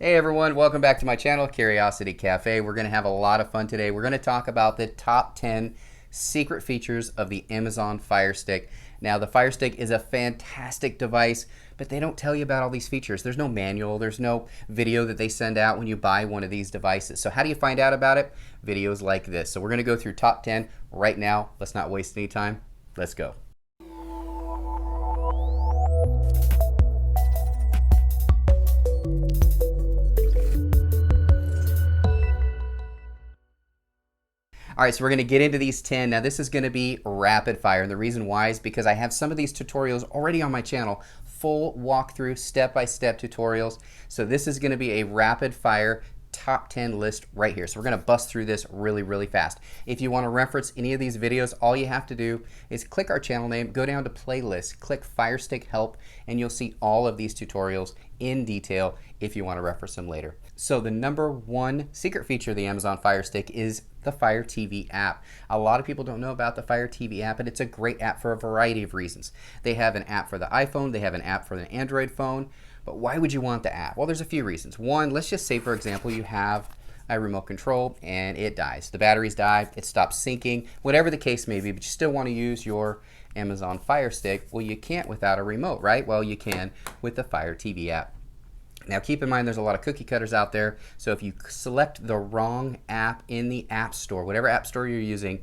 Hey everyone, welcome back to my channel, Curiosity Cafe. We're going to have a lot of fun today. We're going to talk about the top 10 secret features of the Amazon Fire Stick. Now, the Fire Stick is a fantastic device, but they don't tell you about all these features. There's no manual, there's no video that they send out when you buy one of these devices. So how do you find out about it? Videos like this. So we're going to go through top 10 right now. Let's not waste any time. Let's go. All right, so we're going to get into these 10. Now, this is going to be rapid fire, and the reason why is because I have some of these tutorials already on my channel, full walkthrough, step-by-step tutorials. So this is going to be a rapid fire top 10 list right here. So we're going to bust through this really fast. If you want to reference any of these videos, all you have to do is click our channel name, go down to playlist, click Firestick Help, and you'll see all of these tutorials in detail if you want to reference them later. So the number one secret feature of the Amazon Fire Stick is the Fire TV app. A lot of people don't know about the Fire TV app, and it's a great app for a variety of reasons. They have an app for the iPhone, they have an app for the Android phone, but why would you want the app? Well, there's a few reasons. One, let's just say, for example, you have a remote control and it dies. The batteries die, it stops syncing, whatever the case may be, but you still want to use your Amazon Fire Stick. Well, you can't without a remote, right? Well, you can with the Fire TV app. Now keep in mind there's a lot of cookie cutters out there, so if you select the wrong app in the App Store, whatever App Store you're using,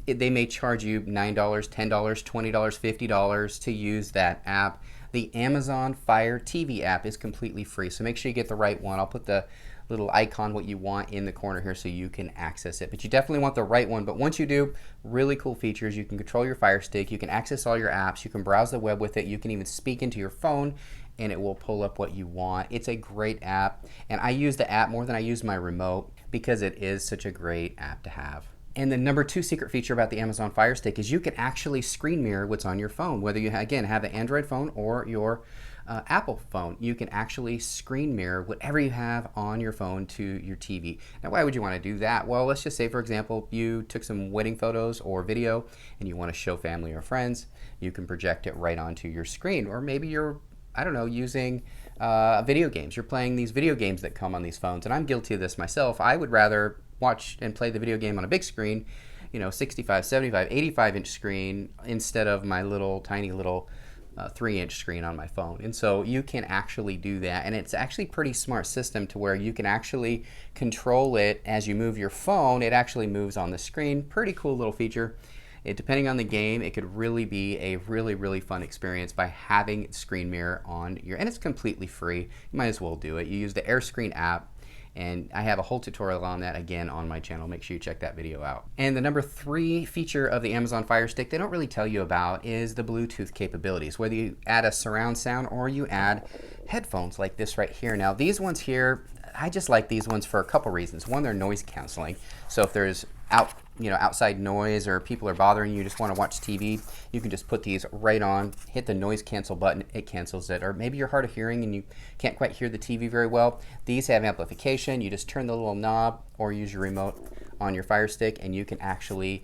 they may charge you $9, $10, $20, $50 to use that app. The Amazon Fire TV app is completely free, so make sure you get the right one. I'll put the little icon what you want in the corner here so you can access it, but you definitely want the right one. But once you do, really cool features. You can control your Fire Stick, you can access all your apps, you can browse the web with it, you can even speak into your phone and it will pull up what you want. It's a great app, and I use the app more than I use my remote because it is such a great app to have. And the number two secret feature about the Amazon Fire Stick is you can actually screen mirror what's on your phone. Whether you, again, have an Android phone or your Apple phone, you can actually screen mirror whatever you have on your phone to your TV. Now, why would you want to do that? Well, let's just say, for example, you took some wedding photos or video and you want to show family or friends. You can project it right onto your screen. Or maybe you're, I don't know, using video games. You're playing these video games that come on these phones, and I'm guilty of this myself. I would rather watch and play the video game on a big screen, 65, 75, 85-inch screen instead of my little tiny little 3-inch screen on my phone. And so you can actually do that, and it's actually a pretty smart system to where you can actually control it as you move your phone. It actually moves on the screen. Pretty cool little feature. Depending on the game, it could really be a really fun experience by having screen mirror on your, and it's completely free. You might as well do it. You use the AirScreen app, and I have a whole tutorial on that again on my channel. Make sure you check that video out. And the number three feature of the Amazon Fire Stick they don't really tell you about is the Bluetooth capabilities. Whether you add a surround sound or you add headphones like this right here. Now these ones here, I just like these ones for a couple reasons. One, they're noise canceling. So if there's outside noise or people are bothering you, just want to watch TV, you can just put these right on, hit the noise cancel button, it cancels it. Or maybe you're hard of hearing and you can't quite hear the TV very well. These have amplification. You just turn the little knob or use your remote on your Fire Stick and you can actually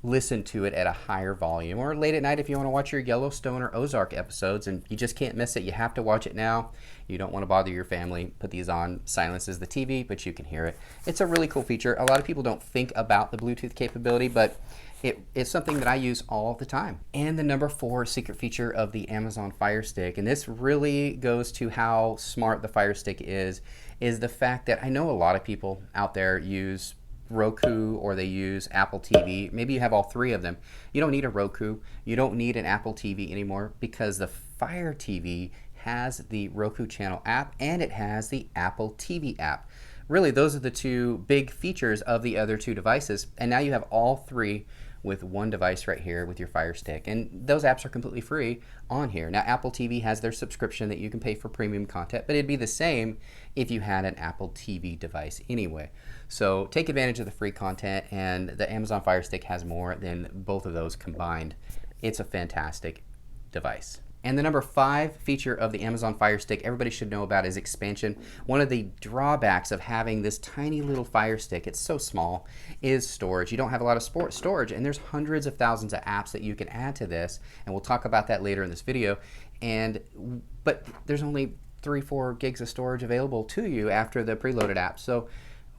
listen to it at a higher volume. Or late at night if you want to watch your Yellowstone or Ozark episodes and you just can't miss it, you have to watch it now. You don't want to bother your family, put these on, silences the TV, but you can hear it. It's a really cool feature. A lot of people don't think about the Bluetooth capability, but it's something that I use all the time. And the number four secret feature of the Amazon Fire Stick, and this really goes to how smart the Fire Stick is the fact that I know a lot of people out there use Roku or they use Apple TV. Maybe you have all three of them. You don't need a Roku. You don't need an Apple TV anymore because the Fire TV has the Roku channel app and it has the Apple TV app. Really, those are the two big features of the other two devices. And now you have all three with one device right here with your Fire Stick. And those apps are completely free on here. Now, Apple TV has their subscription that you can pay for premium content, but it'd be the same if you had an Apple TV device anyway. So take advantage of the free content, and the Amazon Fire Stick has more than both of those combined. It's a fantastic device. And the number five feature of the Amazon Fire Stick everybody should know about is expansion. One of the drawbacks of having this tiny little Fire Stick, it's so small, is storage. You don't have a lot of storage, and there's hundreds of thousands of apps that you can add to this, and we'll talk about that later in this video. But there's only 3-4 gigs of storage available to you after the preloaded apps. So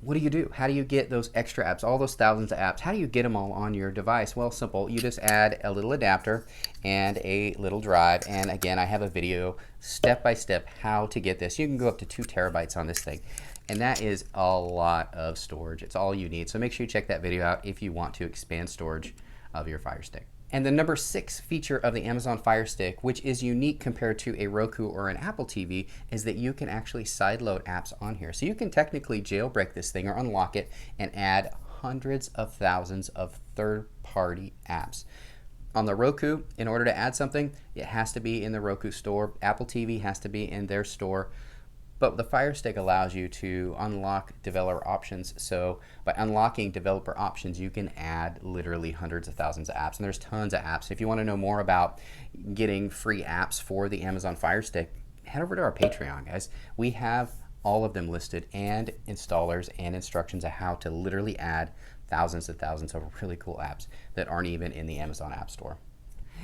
what do you do? How do you get those extra apps, all those thousands of apps? How do you get them all on your device? Well, simple. You just add a little adapter and a little drive. And again, I have a video step by step how to get this. You can go up to 2 terabytes on this thing. And that is a lot of storage. It's all you need. So make sure you check that video out if you want to expand storage of your Fire Stick. And the number 6 feature of the Amazon Fire Stick, which is unique compared to a Roku or an Apple TV, is that you can actually sideload apps on here. So you can technically jailbreak this thing or unlock it and add hundreds of thousands of third-party apps. On the Roku, in order to add something, it has to be in the Roku store. Apple TV has to be in their store. But the Fire Stick allows you to unlock developer options. So by unlocking developer options, you can add literally hundreds of thousands of apps. And there's tons of apps. If you want to know more about getting free apps for the Amazon Fire Stick, head over to our Patreon, guys. We have all of them listed and installers and instructions of how to literally add thousands and thousands of really cool apps that aren't even in the Amazon App Store.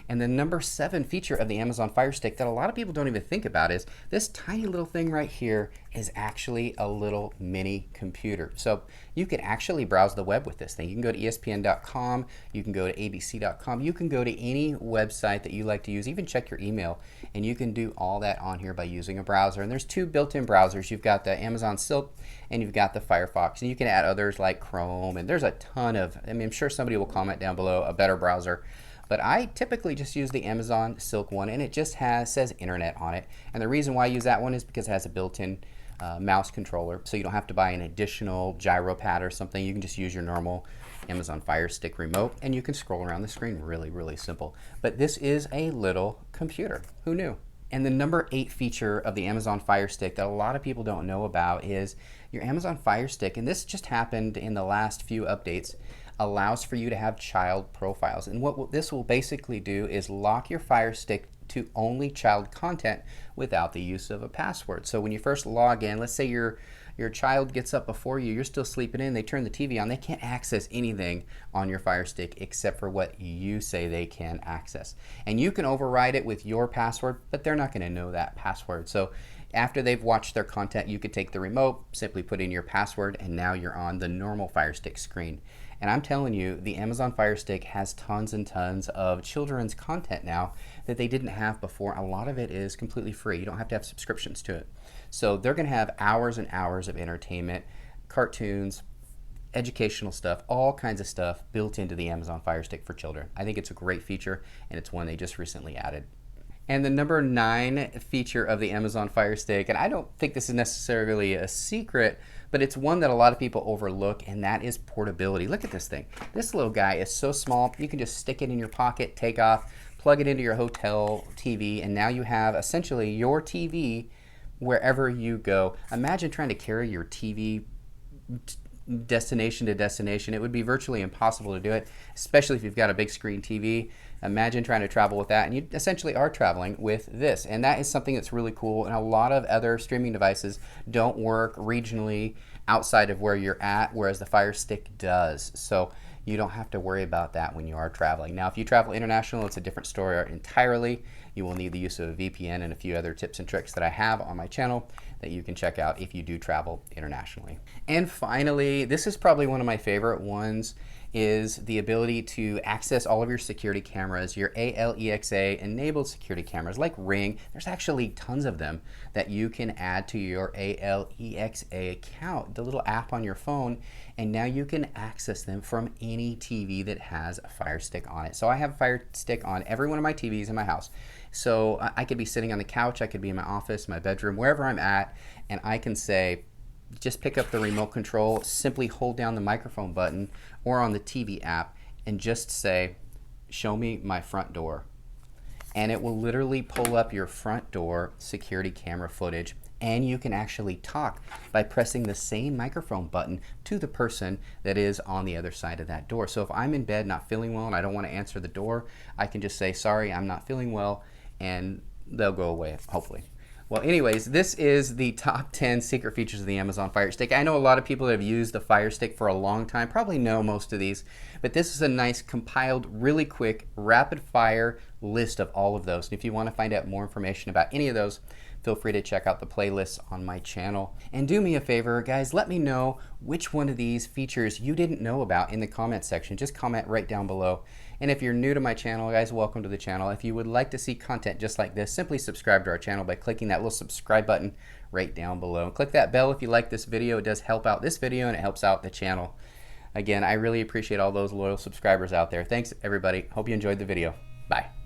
And the number 7 feature of the Amazon Fire Stick that a lot of people don't even think about is this tiny little thing right here is actually a little mini computer. So you can actually browse the web with this thing. You can go to ESPN.com, you can go to ABC.com, you can go to any website that you like to use, even check your email, and you can do all that on here by using a browser. And there's 2 built-in browsers. You've got the Amazon Silk and you've got the Firefox, and you can add others like Chrome, and there's a ton of, I'm sure somebody will comment down below a better browser. But I typically just use the Amazon Silk one, and it just says internet on it. And the reason why I use that one is because it has a built-in mouse controller, so you don't have to buy an additional gyro pad or something. You can just use your normal Amazon Fire Stick remote, and you can scroll around the screen. Really, really simple. But this is a little computer. Who knew? And the number 8 feature of the Amazon Fire Stick that a lot of people don't know about is your Amazon Fire Stick, and this just happened in the last few updates, allows for you to have child profiles. And what this will basically do is lock your Fire Stick to only child content without the use of a password. So when you first log in, let's say your child gets up before you, you're still sleeping in, they turn the TV on, they can't access anything on your Fire Stick except for what you say they can access. And you can override it with your password, but they're not going to know that password. So after they've watched their content, you could take the remote, simply put in your password, and now you're on the normal Fire Stick screen. And I'm telling you, the Amazon Fire Stick has tons and tons of children's content now that they didn't have before. A lot of it is completely free. You don't have to have subscriptions to it. So they're going to have hours and hours of entertainment, cartoons, educational stuff, all kinds of stuff built into the Amazon Fire Stick for children. I think it's a great feature, and it's one they just recently added. And the number 9 feature of the Amazon Fire Stick, and I don't think this is necessarily a secret, but it's one that a lot of people overlook, and that is portability. Look at this thing. This little guy is so small, you can just stick it in your pocket, take off, plug it into your hotel TV, and now you have essentially your TV wherever you go. Imagine trying to carry your TV destination to destination. It would be virtually impossible to do it, especially if you've got a big screen TV. Imagine trying to travel with that, and you essentially are traveling with this. And that is something that's really cool, and a lot of other streaming devices don't work regionally outside of where you're at, whereas the Fire Stick does. So you don't have to worry about that when you are traveling. Now, if you travel international, it's a different story entirely. You will need the use of a VPN and a few other tips and tricks that I have on my channel that you can check out if you do travel internationally. And finally, this is probably one of my favorite ones, is the ability to access all of your security cameras, your ALEXA enabled security cameras like Ring. There's actually tons of them that you can add to your ALEXA account, the little app on your phone, and now you can access them from any TV that has a Fire Stick on it. So I have a Fire Stick on every one of my TVs in my house. So I could be sitting on the couch, I could be in my office, my bedroom, wherever I'm at, and I can say, just pick up the remote control, simply hold down the microphone button or on the TV app and just say, show me my front door. And it will literally pull up your front door security camera footage, and you can actually talk by pressing the same microphone button to the person that is on the other side of that door. So if I'm in bed not feeling well and I don't want to answer the door, I can just say, sorry, I'm not feeling well, and they'll go away, hopefully. Well, anyways, this is the top 10 secret features of the Amazon Fire Stick. I know a lot of people that have used the Fire Stick for a long time probably know most of these, but this is a nice compiled, really quick, rapid fire list of all of those. And if you want to find out more information about any of those, feel free to check out the playlists on my channel. And do me a favor, guys, let me know which one of these features you didn't know about in the comment section. Just comment right down below. And if you're new to my channel, guys, welcome to the channel. If you would like to see content just like this, simply subscribe to our channel by clicking that little subscribe button right down below. And click that bell if you like this video. It does help out this video and it helps out the channel. Again, I really appreciate all those loyal subscribers out there. Thanks, everybody. Hope you enjoyed the video. Bye.